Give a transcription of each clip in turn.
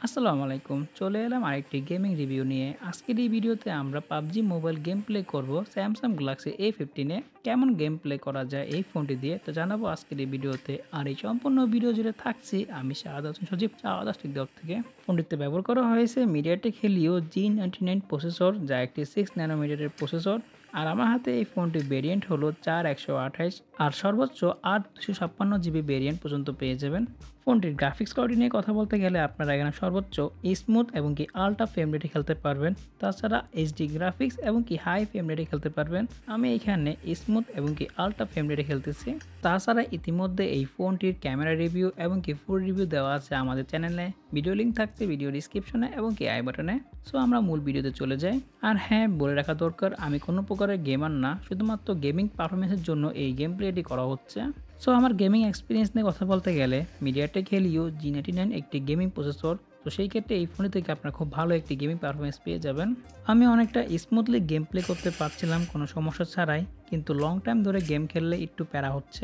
আসসালামু আলাইকুম। চলে এলাম আরেকটি গেমিং রিভিউ নিয়ে। আজকের এই ভিডিওতে আমরা PUBG মোবাইল গেম প্লে করব Samsung Galaxy A15 এ। কেমন গেম প্লে করা যায় এই ফোনটি দিয়ে তো জানাবো আজকের এই ভিডিওতে। আর এই সম্পূর্ণ ভিডিও জুড়ে থাকছি আমি শাহাদ হোসেন সজীব চাওয়াদাস টিকটক থেকে। ফোনটিতে ব্যবহার করা হয়েছে MediaTek Helio G99 প্রসেসর, যা একটি 6 ন্যানোমিটারের প্রসেসর। আর আমার হাতে এই ফোনটির ভেরিয়েন্ট হলো 4128 আর সর্বোচ্চ 8 256 জিবি ভেরিয়েন্ট পর্যন্ত পেয়ে যাবেন। ফোনটির গ্রাফিক্স কার্ড নিয়ে কথা বলতে গেলে আপনারা এখানে সর্বোচ্চ স্মুথ এবং কি আল্ট্রা ফ্রেম রেটে খেলতে পারবেন। তাছাড়া এইচডি গ্রাফিক্স এবং কি হাই ফ্রেম রেটে খেলতে পারবেন। আমি এখানে স্মুথ এবং কি আল্ট্রা ফ্রেম রেটে খেলতেছি। তাছাড়া ইতিমধ্যে এই ফোনটির ক্যামেরা রিভিউ এবং কি ফুল রিভিউ দেওয়া আছে আমাদের চ্যানেলে। ভিডিও লিঙ্ক থাকছে ভিডিও ডিসক্রিপশনে এবং কি আই বাটনে। সো আমরা মূল ভিডিওতে চলে যাই। আর হ্যাঁ, বলে রাখা দরকার আমি কোনো প্রকারের গেমার না, শুধুমাত্র গেমিং পারফরমেন্সের জন্য এই গেম প্লেটি করা হচ্ছে। সো আমার গেমিং এক্সপিরিয়েন্স নিয়ে কথা বলতে গেলে MediaTek Helio G99 একটি গেমিং প্রসেসর। তো সেই ক্ষেত্রে এই ফোনে থেকে আপনারা খুব ভালো একটি গেমিং পারফরমেন্স পেয়ে যাবেন। আমি অনেকটা স্মুথলি গেম প্লে করতে পারছিলাম কোনো সমস্যা ছাড়াই, কিন্তু লং টাইম ধরে গেম খেললে একটু প্যারা হচ্ছে।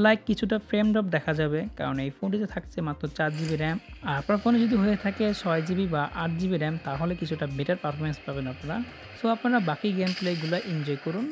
লাইক কিছুটা ফ্রেম ড্রপ দেখা যাবে, কারণ এই ফোনটিতে থাকছে মাত্র 4 জিবি র্যাম। আর আপনার ফোনে যদি হয়ে থাকে 6 জিবি বা 8 জিবি র্যাম, তাহলে কিছুটা বেটার পারফরমেন্স পাবেন আপনারা। সো আপনারা বাকি গেম প্লেগুলো এনজয় করুন।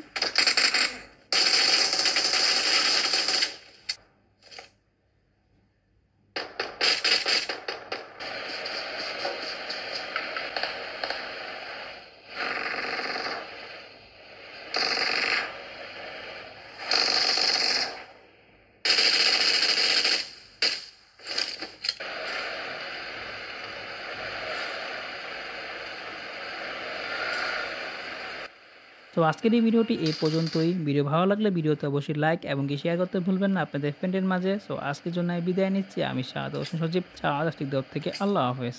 তো আজকের এই ভিডিওটি এই পর্যন্তই। ভিডিও ভালো লাগলে ভিডিওতে অবশ্যই লাইক এবং কি শেয়ার করতে ভুলবেন না আপনাদের ফ্রেন্ডের মাঝে। সো আজকের জন্য বিদায় নিচ্ছি আমি শাহাদ হোসেন সজীব চাওয়া থেকে। আল্লাহ হাফেজ।